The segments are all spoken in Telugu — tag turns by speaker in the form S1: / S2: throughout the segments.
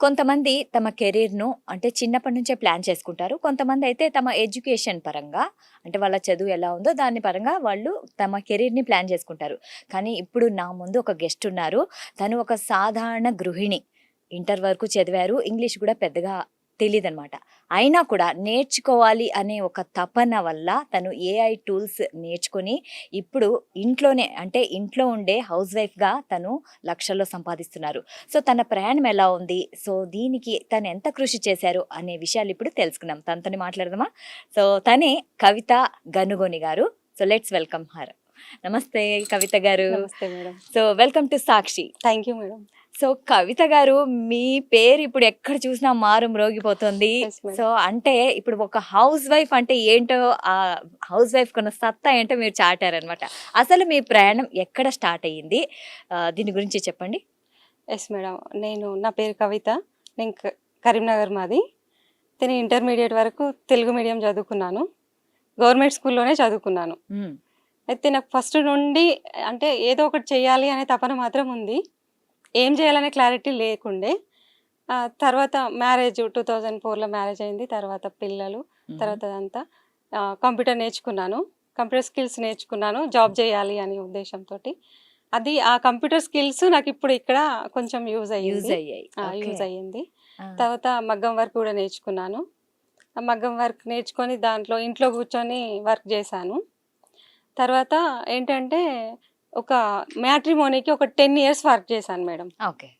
S1: కొంతమంది తమ కెరీర్‌ను అంటే చిన్నప్పటి నుంచే ప్లాన్ చేసుకుంటారు. కొంతమంది అయితే తమ ఎడ్యుకేషన్ పరంగా అంటే వాళ్ళ చదువు ఎలా ఉందో దాని పరంగా వాళ్ళు తమ కెరీర్‌ని ప్లాన్ చేసుకుంటారు. కానీ ఇప్పుడు నా ముందు ఒక గెస్ట్ ఉన్నారు. తను ఒక సాధారణ గృహిణి. ఇంటర్ వరకు చదివారు. ఇంగ్లీష్ కూడా పెద్దగా తెలీదనమాట. అయినా కూడా నేర్చుకోవాలి అనే ఒక తపన వల్ల తను ఏఐ టూల్స్ నేర్చుకొని ఇప్పుడు ఇంట్లోనే అంటే ఇంట్లో ఉండే హౌస్ వైఫ్‌గా తను లక్షల్లో సంపాదిస్తున్నారు. సో, తన ప్రయాణం ఎలా ఉంది? సో, దీనికి తను ఎంత కృషి చేశారు అనే విషయాలు ఇప్పుడు తెలుసుకుందాం. తనతోనే మాట్లాడదామా? సో, తనే కవిత గనుగొని గారు. So, let's welcome her. నమస్తే కవిత గారు.
S2: నమస్తే madam.
S1: So, welcome to Sakshi.
S2: Thank you madam.
S1: So, Kavitha గారు మీ పేరు ఇప్పుడు ఎక్కడ చూసినా మారు మ్రోగిపోతుంది.
S2: Yes madam.
S1: సో, అంటే ఇప్పుడు ఒక హౌస్ వైఫ్ అంటే ఏంటో హౌస్ వైఫ్‌కున్న సత్తా ఏంటో మీరు చాటారనమాట. అసలు మీ ప్రయాణం ఎక్కడ స్టార్ట్ అయ్యింది? దీని గురించి చెప్పండి.
S2: Yes madam. నా పేరు కవిత. నేను కరీంనగర్ మాది. నేను ఇంటర్మీడియట్ వరకు తెలుగు మీడియం చదువుకున్నాను. గవర్నమెంట్ స్కూల్లోనే చదువుకున్నాను.
S1: హ్మ్.
S2: అయితే నాకు ఫస్ట్ నుండి అంటే ఏదో ఒకటి చేయాలి అనే తపన మాత్రం ఉంది. ఏం చేయాలనే క్లారిటీ లేకుండే. తర్వాత మ్యారేజ్ 2004లో మ్యారేజ్ అయింది. తర్వాత పిల్లలు, తర్వాత అదంతా కంప్యూటర్ నేర్చుకున్నాను. కంప్యూటర్ స్కిల్స్ నేర్చుకున్నాను జాబ్ చేయాలి అనే ఉద్దేశంతోటి. అది ఆ కంప్యూటర్ స్కిల్స్ నాకు ఇప్పుడు ఇక్కడ కొంచెం యూజ్
S1: యూజ్
S2: అయ్యింది.
S1: అయ్యాయి.
S2: Use
S1: okay.
S2: అయ్యింది.
S1: ఆ!
S2: తర్వాత మగ్గం వర్క్ కూడా నేర్చుకున్నాను. ఆ మగ్గం వర్క్ నేర్చుకొని దాంట్లో ఇంట్లో కూర్చొని వర్క్ చేశాను. తర్వాత ఏంటంటే ఒక మ్యాట్రిమోనీకి ఒక 10 ఇయర్స్ వర్క్ చేశాను మేడం.
S1: ఓకే.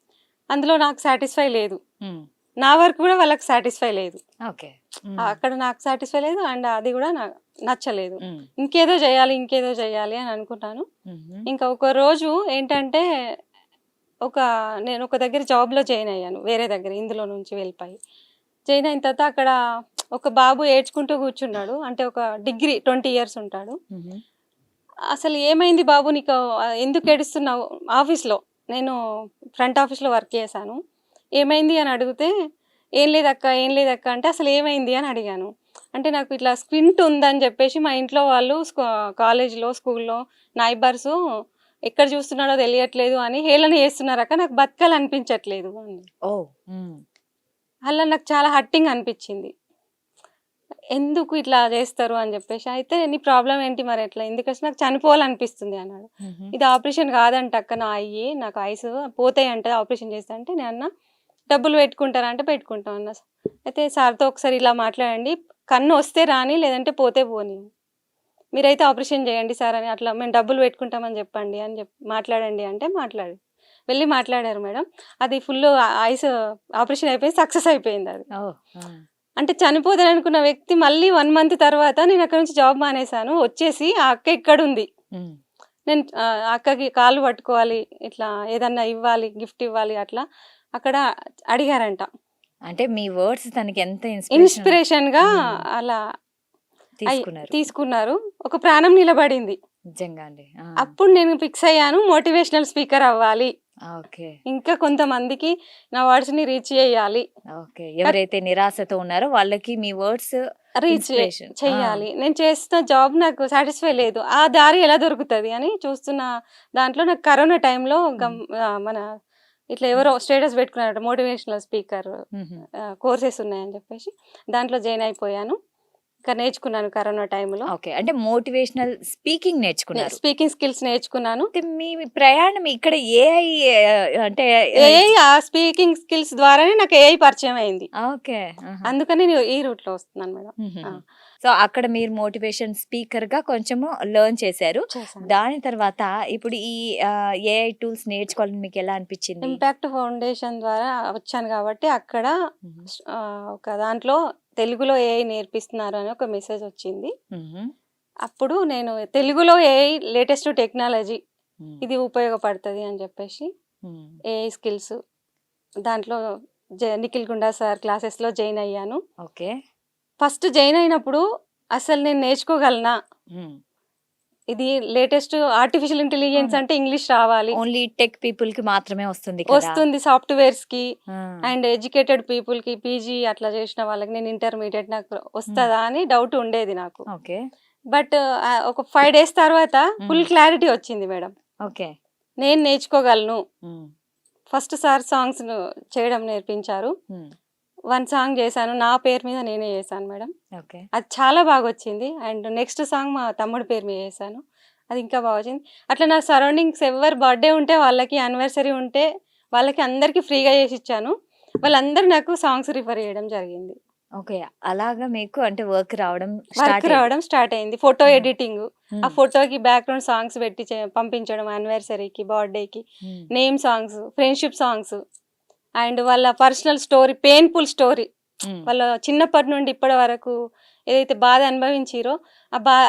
S2: అందులో నాకు సాటిస్ఫై లేదు.
S1: హ్మ్.
S2: నా వర్క్ కూడా వాళ్ళకి సాటిస్ఫై లేదు.
S1: ఓకే. హ్మ్.
S2: అక్కడ నాకు సాటిస్ఫై లేదు అండ్ అది కూడా నాకు నచ్చలేదు.
S1: హ్మ్.
S2: ఇంకేదో చేయాలి అని అనుకున్నాను.
S1: హుహు.
S2: ఇంకా ఒక రోజు ఏంటంటే నేను ఒక దగ్గర జాబ్లో జాయిన్ అయ్యాను. వేరే దగ్గర ఇందులో నుంచి వెళ్ళిపోయి జాయిన్ అయిన తర్వాత అక్కడ ఒక బాబు ఏడ్చుకుంటూ కూర్చున్నాడు. అంటే ఒక డిగ్రీ 20 ఇయర్స్ ఉంటాడు.
S1: హుహు.
S2: అసలు ఏమైంది బాబు నీకు, ఎందుకు ఏడుస్తున్నావు? ఆఫీస్లో నేను ఫ్రంట్ ఆఫీస్లో వర్క్ చేశాను. ఏమైంది అని అడిగితే ఏం లేదక్క అంటే అసలు ఏమైంది అని అడిగాను. అంటే నాకు ఇట్లా స్క్వింట్ ఉందని చెప్పేసి మా ఇంట్లో వాళ్ళు కాలేజ్లో స్కూల్లో నైబర్సు ఎక్కడ చూస్తున్నాడో తెలియట్లేదు అని హేళన చేస్తున్నారక్క, నాకు బతకాలనిపించట్లేదు అని.
S1: ఓహ్! హ్మ్.
S2: అలా నాకు చాలా హర్టింగ్ అనిపించింది. ఎందుకు ఇట్లా చేస్తారు అని చెప్పేసి. అయితే నీ ప్రాబ్లం ఏంటి మరి ఎట్లా, ఎందుకంటే నాకు చనిపోవాలనిపిస్తుంది అన్నాడు.
S1: హుహు.
S2: ఇది ఆపరేషన్ కాదంట అక్క, నాకు ఐస్ పోతాయంట ఆపరేషన్ చేస్తే. అంటే నేను అన్న డబ్బులు పెట్టుకుంటారా అంటే పెట్టుకుంటాం అన్న. అయితే సార్తో ఒకసారి ఇలా మాట్లాడండి, కన్ను వస్తే రాని లేదంటే పోతే పోని, మీరైతే ఆపరేషన్ చేయండి సార్ అని, అట్లా మేము డబ్బులు పెట్టుకుంటామని చెప్పండి అని మాట్లాడండి అంటే వెళ్ళి మాట్లాడారు మేడం. అది ఫుల్ ఐస్ ఆపరేషన్ అయిపోయి సక్సెస్ అయిపోయింది అది.
S1: ఓహ్! ఆ!
S2: అంటే చనిపోదని అనుకున్న వ్యక్తి మళ్ళీ 1 మంత్ తర్వాత నేను అక్కడ నుంచి జాబ్ మానేశాను. వచ్చేసి ఆ అక్క ఇక్కడుంది.
S1: హ్మ్.
S2: నేను ఆ అక్కకి కాళ్ళు పట్టుకోవాలి, ఇట్లా ఏదన్నా ఇవ్వాలి, గిఫ్ట్ ఇవ్వాలి అట్లా అక్కడ అడిగారంట.
S1: అంటే మీ వర్డ్స్ తనకి ఎంత
S2: ఇన్స్పిరేషన్‌గా
S1: హ్మ్.
S2: అలా
S1: తీసుకున్నారు.
S2: తీసుకున్నారు. ఒక ప్రాణం నిలబడింది.
S1: నిజంగా అండి. ఆ!
S2: అప్పుడు నేను ఫిక్స్ అయ్యాను, మోటివేషనల్ స్పీకర్ అవ్వాలి.
S1: ఓకే.
S2: ఇంకా కొంతమందికి నా వర్డ్స్‌ని రీచ్ చేయాలి.
S1: ఓకే. ఎవరైతే నిరాశతో ఉన్నారో వాళ్ళకి మీ వర్డ్స్
S2: రీచ్
S1: ఇన్‌స్పిరేషన్. ఆ!
S2: చెయ్యాలి. నేను చేస్తున్న జాబ్ నాకు సాటిస్ఫై లేదు. ఆ దారి ఎలా దొరుకుతది అని చూస్తున్న దాంట్లో నాకు కరోనా టైంలో
S1: హ్మ్.
S2: మన ఇట్లా ఎవరో స్టేటస్ పెట్టుకున్నారట, మోటివేషనల్ స్పీకర్
S1: హుహు.
S2: కోర్సెస్ ఉన్నాయని చెప్పేసి దాంట్లో జాయిన్ అయిపోయాను. ఇంకా నేర్చుకున్నాను కరోనా టైంలో.
S1: ఓకే. అంటే మోటివేషనల్ స్పీకింగ్ నేర్చుకున్నారు.
S2: స్పీకింగ్ స్కిల్స్ నేర్చుకున్నాను.
S1: అయితే మీ ప్రయాణం ఇక్కడ ఏఐ అంటే
S2: ఏఐ ఆ స్పీకింగ్ స్కిల్స్ ద్వారానే నాకు ఏఐ పరిచయం అయింది.
S1: ఓకే. ఆహా!
S2: అందుకని నేను ఈ రూట్‌లో వస్తున్నాను మేడం. ఆ!
S1: హుహుహు. సో, అక్కడ మీరు మోటివేషన్ స్పీకర్‌గా కొంచెము లెర్న్ చేశారు.
S2: చేశాను.
S1: దాని తర్వాత ఇప్పుడు ఈ ఏఐ టూల్స్ నేర్చుకోవాలని మీకెలా అనిపిచ్చింది?
S2: ఇంపాక్ట్ ఫౌండేషన్ ద్వారా వచ్చాను కాబట్టి అక్కడ
S1: హుహు.
S2: ఒక దాంట్లో తెలుగులో ఏఐ నేర్పిస్తున్నారు అని ఒక మెసేజ్ వచ్చింది.
S1: హుహు.
S2: అప్పుడు నేను తెలుగులో ఏఐ లేటెస్ట్ టెక్నాలజీ
S1: హ్మ్.
S2: ఇది ఉపయోగపడుతుంది అని చెప్పేసి
S1: హ్మ్.
S2: ఏఐ స్కిల్స్ దాంట్లో నిఖిల్ గుండా సార్ క్లాసెస్లో జాయిన్ అయ్యాను.
S1: ఓకే.
S2: ఫస్ట్ జాయిన్ అయినప్పుడు అసలు నేను నేర్చుకోగలనా,
S1: హ్మ్.
S2: ఇది లేటెస్ట్ ఆర్టిఫిషియల్ ఇంటెలిజెన్స్
S1: అవును.
S2: అంటే ఇంగ్లీష్ రావాలి,
S1: ఓన్లీ టెక్ పీపుల్‌కి మాత్రమే వస్తుంది కదా!
S2: వస్తుంది సాఫ్ట్వేర్స్కి
S1: ఆ!
S2: అండ్ ఎడ్యుకేటెడ్ పీపుల్కి, పీజీ అట్లా చేసిన వాళ్ళకి, నేను ఇంటర్మీడియట్ నాకు
S1: హ్మ్.
S2: వస్తుందా అని డౌట్ ఉండేది నాకు.
S1: ఓకే.
S2: బట్ ఒక 5 డేస్ తర్వాత
S1: హ్మ్.
S2: ఫుల్ క్లారిటీ వచ్చింది మేడం.
S1: ఓకే.
S2: నేను నేర్చుకోగలను.
S1: హ్మ్.
S2: ఫస్ట్ సార్ సాంగ్స్ చేయడం నేర్పించారు. వన్ సాంగ్ చేశాను, నా పేరు మీద నేనే చేశాను మేడం.
S1: ఓకే.
S2: అది చాలా బాగా వచ్చింది. అండ్ నెక్స్ట్ సాంగ్ మా తమ్ముడి పేరు మీద చేశాను, అది ఇంకా బాగా వచ్చింది. అట్లా నా సరౌండింగ్స్ ఎవరు బర్త్డే ఉంటే వాళ్ళకి, యానివర్సరీ ఉంటే వాళ్ళకి అందరికీ ఫ్రీగా చేసి ఇచ్చాను. వాళ్ళందరూ నాకు సాంగ్స్ రిఫర్ చేయడం జరిగింది.
S1: ఓకే. అలాగా మీకు అంటే వర్క్ రావడం
S2: వర్క్ రావడం స్టార్ట్ అయింది. Photo
S1: Hmm.
S2: ఎడిటింగ్, ఆ ఫోటోకి బ్యాక్గ్రౌండ్ సాంగ్స్ పెట్టి పంపించడం, యానివర్సరీకి, బర్త్డేకి, name songs, friendship songs, and వాళ్ళ పర్సనల్ స్టోరీ, పెయిన్ఫుల్ స్టోరీ, వాళ్ళ చిన్నప్పటి నుండి ఇప్పటి వరకు ఏదైతే బాధ అనుభవించిరో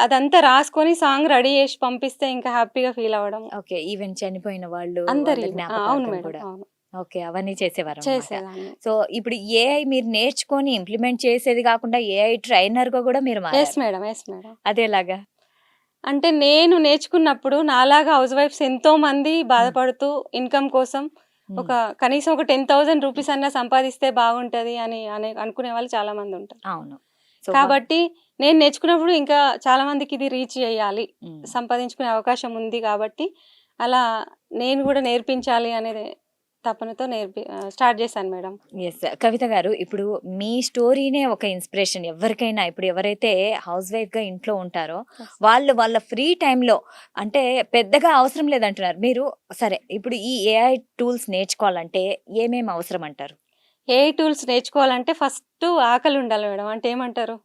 S2: అదంతా రాసుకొని సాంగ్ రెడీ చేసి పంపిస్తే ఇంకా హ్యాపీగా ఫీల్ అవ్వడం.
S1: ఓకే. ఈవెన్ చనిపోయిన వాళ్ళు
S2: అందరి
S1: వాళ్ళ
S2: అవును
S1: జ్ఞాపకార్థం
S2: మేడం,
S1: కూడా.
S2: అవును
S1: ఓకే. అవన్నీ చేసేవారు అన్నమాట.
S2: చేసేదాన్ని.
S1: సో ఇప్పుడు ఏఐ మీరు నేర్చుకొని ఇంప్లిమెంట్ చేసేది కాకుండా ఏఐ ట్రైనర్ గా కూడా మీరు
S2: ఎస్
S1: మారారు.
S2: Madam, yes madam.
S1: అదేలాగా?
S2: అంటే నేను నేర్చుకున్నప్పుడు నాలాగా హౌస్ వైఫ్స్ ఎంతో మంది బాధపడుతూ ఇన్కమ్ కోసం ఒక కనీసం ఒక 10,000 రూపీస్ అన్నా సంపాదిస్తే బాగుంటది అని అనుకునే వాళ్ళు చాలా మంది ఉంటారు.
S1: అవును. సో
S2: కాబట్టి నేను నేర్చుకున్నప్పుడు ఇంకా చాలా మందికి ఇది రీచ్ చేయాలి,
S1: ఉమ్.
S2: సంపాదించుకునే అవకాశం ఉంది కాబట్టి అలా నేను కూడా నేర్పించాలి అనేది తపనతో స్టార్ట్ చేశాను మేడం.
S1: ఎస్ కవిత గారు, ఇప్పుడు మీ స్టోరీనే ఒక ఇన్స్పిరేషన్ ఎవరికైనా. ఇప్పుడు ఎవరైతే హౌస్ వైఫ్ గా ఇంట్లో ఉంటారో వాళ్ళు వాళ్ళ ఫ్రీ టైంలో అంటే పెద్దగా అవసరం లేదంటున్నారు మీరు. సరే, ఇప్పుడు ఈ ఏఐ టూల్స్ నేర్చుకోవాలంటే ఏమేమి అవసరం అంటారు?
S2: ఏ టూల్స్ నేర్చుకోవాలంటే ఫస్ట్ ఆకలి ఉండాలి మేడం. అంటే ఏమంటారు,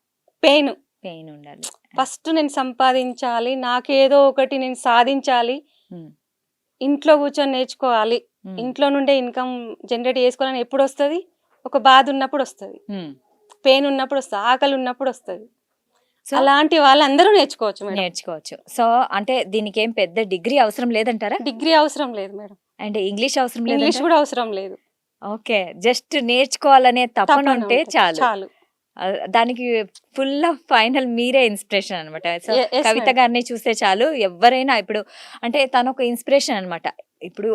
S2: పెయిన్.
S1: పెయిన్ ఉండాలి.
S2: ఫస్ట్ నేను సంపాదించాలి, నాకేదో ఒకటి నేను సాధించాలి,
S1: ఉమ్.
S2: ఇంట్లో కూర్చొని నేర్చుకోవాలి,
S1: ఉమ్.
S2: ఇంట్లో నుండే ఇన్కమ్ జనరేట్ చేసుకోవాలని ఎప్పుడు వస్తుంది? ఒక బాధ ఉన్నప్పుడు వస్తుంది,
S1: ఉమ్.
S2: పెయిన్ ఉన్నప్పుడు వస్తుంది, ఆకలి ఉన్నప్పుడు వస్తుంది.
S1: సో
S2: అలాంటి వాళ్ళందరూ నేర్చుకోవచ్చు మేడం.
S1: నేర్చుకోవచ్చు. సో అంటే దీనికి ఏం పెద్ద డిగ్రీ అవసరం లేదంటారా?
S2: డిగ్రీ అవసరం లేదు మేడం,
S1: అండ్ ఇంగ్లీష్ అవసరం
S2: ఇంగ్లీష్
S1: లేదు.
S2: కూడా అవసరం లేదు.
S1: ఓకే. జస్ట్ నేర్చుకోవాలనే తపన
S2: తపన
S1: ఉంటే
S2: ఉంటే
S1: చాలు.
S2: చాలు.
S1: దానికి ఫుల్ ఆఫ్ ఫైనల్ మీరే ఇన్స్పిరేషన్ అనమాట. సో
S2: Yes,
S1: కవిత
S2: madam.
S1: గారిని చూస్తే చాలు ఎవరైనా ఇప్పుడు అంటే తను ఒక ఇన్స్పిరేషన్ అనమాట. ఇప్పుడు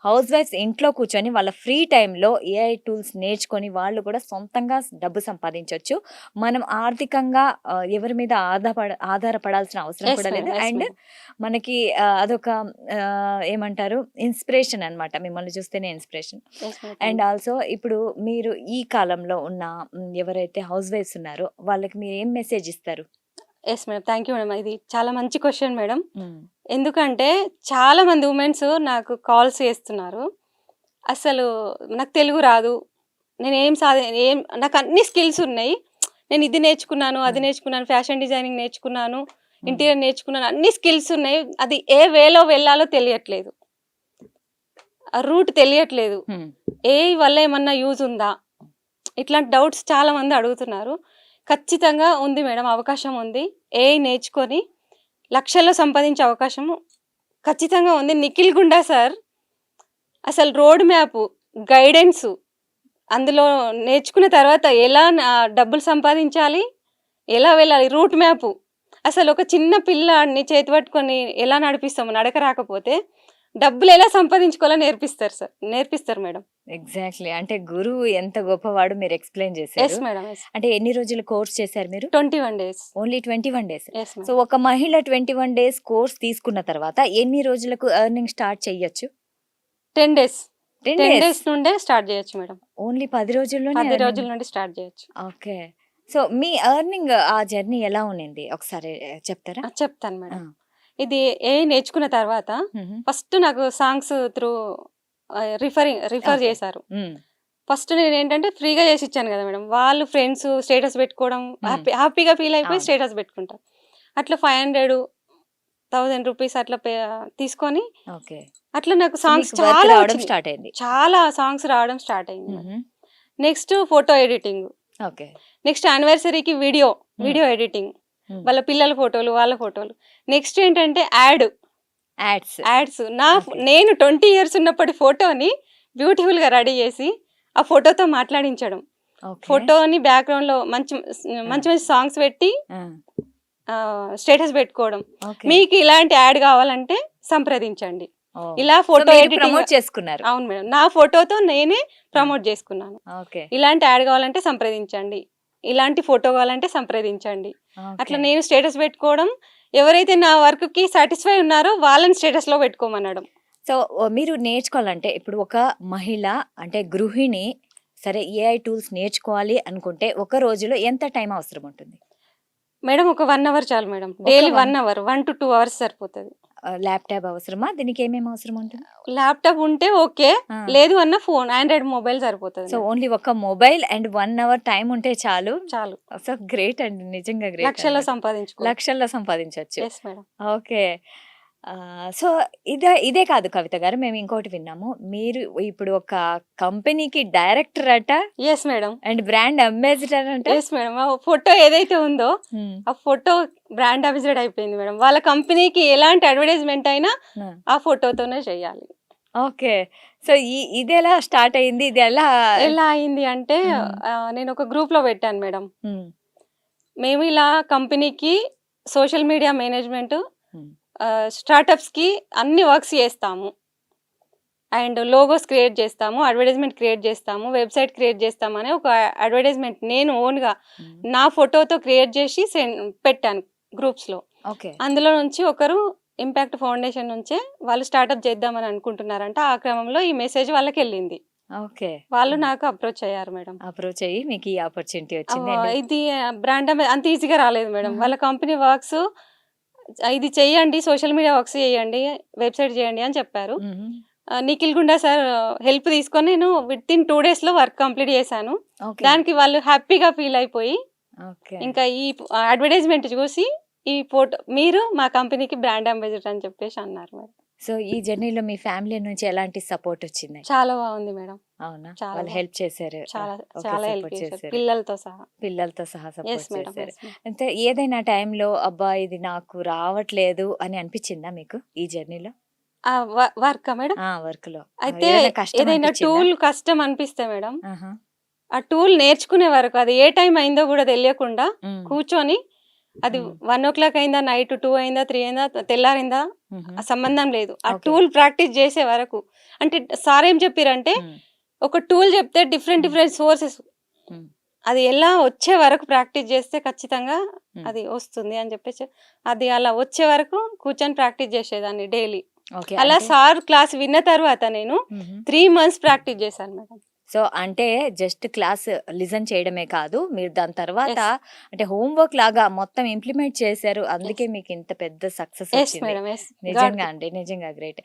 S1: హౌస్ వైఫ్స్ ఇంట్లో కూర్చొని వాళ్ళ ఫ్రీ టైంలో ఏఐ టూల్స్ నేర్చుకొని వాళ్ళు కూడా సొంతంగా డబ్బు సంపాదించవచ్చు. మనం ఆర్థికంగా ఎవరి మీద ఆధారపడాల్సిన అవసరం
S2: Yes,
S1: కూడా లేదు.
S2: madam. Yes,
S1: and
S2: madam.
S1: మనకి అదొక ఏమంటారు, ఇన్స్పిరేషన్ అనమాట. మిమ్మల్ని చూస్తేనే inspiration.
S2: Yes, madam.
S1: And also ఇప్పుడు మీరు ఈ కాలంలో ఉన్న ఎవరైతే హౌస్ వైఫ్స్ ఉన్నారో వాళ్ళకి మీరు ఏం మెసేజ్ ఇస్తారు?
S2: Yes madam, thank you madam. ఇది చాలా మంచి క్వశ్చన్ మేడం. ఎందుకంటే చాలా మంది ఉమెన్స్ నాకు కాల్స్ చేస్తున్నారు, అసలు నాకు తెలుగు రాదు, నేను నాకు అన్ని స్కిల్స్ ఉన్నాయి, నేను ఇది నేర్చుకున్నాను, అది నేర్చుకున్నాను, ఫ్యాషన్ డిజైనింగ్ నేర్చుకున్నాను, ఇంటీరియర్ నేర్చుకున్నాను, అన్ని స్కిల్స్ ఉన్నాయి, అది ఏ వేలో వెళ్ళాలో తెలియట్లేదు, ఆ రూట్ తెలియట్లేదు, ఏ వల్ల ఏమన్నా యూజ్ ఉందా, ఇట్లాంటి డౌట్స్ చాలా మంది అడుగుతున్నారు. ఖచ్చితంగా ఉంది మేడం, అవకాశం ఉంది. ఏ నేర్చుకొని లక్షల్లో సంపాదించే అవకాశం ఖచ్చితంగా ఉంది. నిఖిల్ గుండా సార్ అసలు రోడ్ మ్యాప్, గైడెన్స్, అందులో నేర్చుకున్న తర్వాత ఎలా డబ్బులు సంపాదించాలి, ఎలా వెళ్ళాలి, రూట్ మ్యాప్, అసలు ఒక చిన్న పిల్లాడిని చేతి పట్టుకొని ఎలా నడిపిస్తాము, నడక రాకపోతే డబ్బులు ఎలా సంపాదించుకోవాలో నేర్పిస్తారు మేడం.
S1: ఎగ్జాక్ట్లీ. అంటే గురువు ఎంత గొప్పవాడు మీరు ఎక్స్ప్లెయిన్ చేశారు.
S2: Yes madam.
S1: అంటే ఎన్ని రోజులు కోర్స్ చేశారు మీరు?
S2: 21 days.
S1: Only 21 days.
S2: Yes
S1: so ఒక మహిళ 21 days కోర్స్ తీసుకున్న తర్వాత ఎన్ని రోజులకు ఎర్నింగ్ స్టార్ట్ చేయొచ్చు?
S2: 10 days.
S1: 10
S2: 10
S1: days
S2: days నుండే స్టార్ట్ చేయొచ్చు మేడం.
S1: ఓన్లీ 10 రోజుల్లోనే
S2: 10 రోజుల నుండి స్టార్ట్ చేయొచ్చు.
S1: ఓకే. సో మీ ఎర్నింగ్ ఆ జర్నీ ఎలా ఉండింది ఒకసారి చెప్తారా?
S2: చెప్తాను మేడం. ఇది నేర్చుకున్న తర్వాత ఫస్ట్ నాకు సాంగ్స్ త్రూ రిఫర్ చేశారు. ఫస్ట్ నేను ఏంటంటే ఫ్రీగా చేసి ఇచ్చాను కదా మేడం, వాళ్ళు ఫ్రెండ్స్ స్టేటస్ పెట్టుకోవడం, హ్యాపీగా ఫీల్ అయిపోయి స్టేటస్ పెట్టుకుంటారు. అట్లా 500-1000 రూపీస్ అట్లా తీసుకొని అట్లా నాకు సాంగ్స్ చాలా సాంగ్స్ రావడం స్టార్ట్ అయింది. నెక్స్ట్ ఫోటో ఎడిటింగ్, నెక్స్ట్ యానివర్సరీకి వీడియో ఎడిటింగ్, వాళ్ళ పిల్లల ఫోటోలు, వాళ్ళ ఫోటోలు. నెక్స్ట్ ఏంటంటే యాడ్స్. నేను 20 years ఉన్నప్పటి ఫోటోని బ్యూటిఫుల్ గా రెడీ చేసి ఆ ఫోటోతో మాట్లాడించడం, ఫోటోని బ్యాక్గ్రౌండ్ లో మంచి మంచి సాంగ్స్ పెట్టి స్టేటస్ పెట్టుకోవడం. మీకు ఇలాంటి యాడ్ కావాలంటే సంప్రదించండి. ఇలా ఫోటో ఎడిటింగ్ చేసుకున్నారు. అవును మేడం, నా ఫోటోతో నేనే ప్రమోట్ చేసుకున్నాను. ఇలాంటి యాడ్ కావాలంటే సంప్రదించండి, ఇలాంటి ఫోటో కావాలంటే సంప్రదించండి. అట్లా నేను స్టేటస్ పెట్టుకోవడం, ఎవరైతే నా వర్క్ కి సాటిస్ఫై ఉన్నారో వాళ్ళని స్టేటస్ లో పెట్టుకోమనడం.
S1: సో మీరు నేర్చుకోవాలంటే ఇప్పుడు ఒక మహిళ అంటే గృహిణి సరే ఏఐ టూల్స్ నేర్చుకోవాలి అనుకుంటే ఒక రోజులో ఎంత టైం అవసరం ఉంటుంది?
S2: మేడం ఒక 1 అవర్ చాలు మేడం. Daily
S1: one-
S2: 1 hour 1 to 2 hours సరిపోతది.
S1: ల్యాప్టాప్ అవసరమా? దీనికి ఏమేమి అవసరం ఉంటుంది?
S2: ల్యాప్‌టాప్ ఉంటే ఓకే.
S1: ఆ.
S2: లేదు అన్న ఫోన్ ఆండ్రాయిడ్ మొబైల్ సరిపోతది.
S1: సో ఓన్లీ ఒక మొబైల్ అండ్ 1 అవర్ టైం ఉంటే చాలు.
S2: చాలు.
S1: సో గ్రేట్ అండి, నిజంగా గ్రేట్.
S2: లక్షల్లో సంపాదించుకో.
S1: లక్షల్లో సంపాదించవచ్చు.
S2: Yes madam.
S1: ఓకే. సో ఇదే కాదు కవిత గారు, మేము ఇంకోటి విన్నాము. మీరు ఇప్పుడు ఒక కంపెనీకి డైరెక్టర్ అట
S2: yes madam.
S1: And brand ambassador అంట.
S2: Yes madam. ఆ ఫోటో ఏదైతే ఉందో ఆ ఫోటో బ్రాండ్ అంబాసిడర్ అయిపోయింది మేడం. వాళ్ళ కంపెనీకి ఎలాంటి అడ్వర్టైజ్మెంట్ అయినా ఆ ఫోటోతోనే చేయాలి.
S1: ఓకే. సో ఇది ఎలా స్టార్ట్ అయింది? ఇది ఎలా
S2: ఎలా అయింది అంటే నేను ఒక గ్రూప్ లో పెట్టాను మేడం. మేము ఇలా కంపెనీకి సోషల్ మీడియా మేనేజ్మెంట్, స్టార్టప్స్ కి అన్ని వర్క్స్ చేస్తాము అండ్ లోగోస్ క్రియేట్ చేస్తాము, అడ్వర్టైజ్మెంట్ క్రియేట్ చేస్తాము, వెబ్సైట్ క్రియేట్ చేస్తాము అనే ఒక అడ్వర్టైజ్మెంట్ నేను ఓన్గా నా ఫోటోతో క్రియేట్ చేసి పెట్టాను గ్రూప్స్లో.
S1: ఓకే.
S2: అందులో నుంచి ఒకరు ఇంపాక్ట్ ఫౌండేషన్ నుంచే వాళ్ళు స్టార్టప్ చేద్దామని అనుకుంటున్నారంట. ఆ క్రమంలో ఈ మెసేజ్ వాళ్ళకి వెళ్ళింది.
S1: ఓకే.
S2: వాళ్ళు నాకు అప్రోచ్ అయ్యారు మేడం.
S1: అప్రోచ్ అయ్యి మీకు ఈ ఆపర్చునిటీ వచ్చింది.
S2: ఇది బ్రాండ్ అంత ఈజీగా రాలేదు మేడం. వాళ్ళ కంపెనీ వర్క్స్ ఇది చెయ్యండి, సోషల్ మీడియా వర్క్స్ చేయండి, వెబ్సైట్ చేయండి అని చెప్పారు. నిఖిల్ గుండా సార్ హెల్ప్ తీసుకొని నేను విత్ ఇన్ 2 days లో వర్క్ కంప్లీట్ చేశాను. దానికి వాళ్ళు హ్యాపీగా ఫీల్ అయిపోయి ఇంకా ఈ అడ్వర్టైజ్మెంట్ చూసి ఈ ఫోటో మీరు మా కంపెనీకి బ్రాండ్ అంబాసిడర్ అని చెప్పేసి అన్నారు మేడం.
S1: సో ఈ జర్నీలో మీ ఫ్యామిలీ నుంచి ఎలాంటి సపోర్ట్ వచ్చింది?
S2: చాలా బాగుంది మేడం.
S1: అవునా?
S2: చాలా
S1: వాళ్ళు హెల్ప్ చేశారు?
S2: చాలా
S1: Okay,
S2: చాలా
S1: support
S2: హెల్ప్ చేశారు
S1: చేశారు.
S2: పిల్లలతో సహా.
S1: పిల్లలతో సహా
S2: Yes,
S1: సపోర్ట్
S2: madam,
S1: చేశారు.
S2: yes, madam.
S1: అంటే ఏదైనా టైంలో అబ్బా ఇది నాకు రావట్లేదు అని అనిపించిందా మీకు ఈ జర్నీలో?
S2: ఆ వర్క్ మేడం
S1: వర్క్ లో
S2: అయితే
S1: కష్టం
S2: ఏదైనా
S1: అనిపించిందా?
S2: టూల్ కష్టం అనిపిస్తే మేడం
S1: ఆహా.
S2: ఆ టూల్ నేర్చుకునే వరకు అది ఏ టైం అయిందో కూడా తెలియకుండా
S1: మ్మ్.
S2: కూర్చొని అది 1 o'clock అయిందా, నైట్ 2 అయిందా, 3 అయిందా, తెల్లారిందా
S1: మ్మ్.
S2: ఆ సంబంధం లేదు. ఆ
S1: Okay.
S2: టూల్ ప్రాక్టీస్ చేసే వరకు అంటే సార్ ఏం చెప్పారంటే
S1: మ్మ్.
S2: ఒక టూల్ చెప్తే డిఫరెంట్ సోర్సెస్
S1: మ్మ్.
S2: అది ఎలా వచ్చే వరకు ప్రాక్టీస్ చేస్తే ఖచ్చితంగా
S1: మ్మ్.
S2: అది వస్తుంది అని చెప్పేసి అది అలా వచ్చే వరకు కూర్చొని ప్రాక్టీస్ చేసేదాన్ని డైలీ.
S1: Okay,
S2: అలా
S1: అంటే-
S2: సార్ క్లాస్ విన్న తర్వాత నేను
S1: మ్మ్.
S2: 3 months ప్రాక్టీస్ చేశాను మేడం.
S1: సో అంటే జస్ట్ క్లాస్ లిజన్ చేయడమే కాదు, మీరు దాని తర్వాత అంటే హోంవర్క్ లాగా మొత్తం ఇంప్లిమెంట్ చేశారు. అందుకే మీకు ఇంత పెద్ద సక్సెస్
S2: ఎస్
S1: వచ్చింది.
S2: మేడం. ఎస్
S1: నిజంగా అండి, నిజంగా గ్రేట్.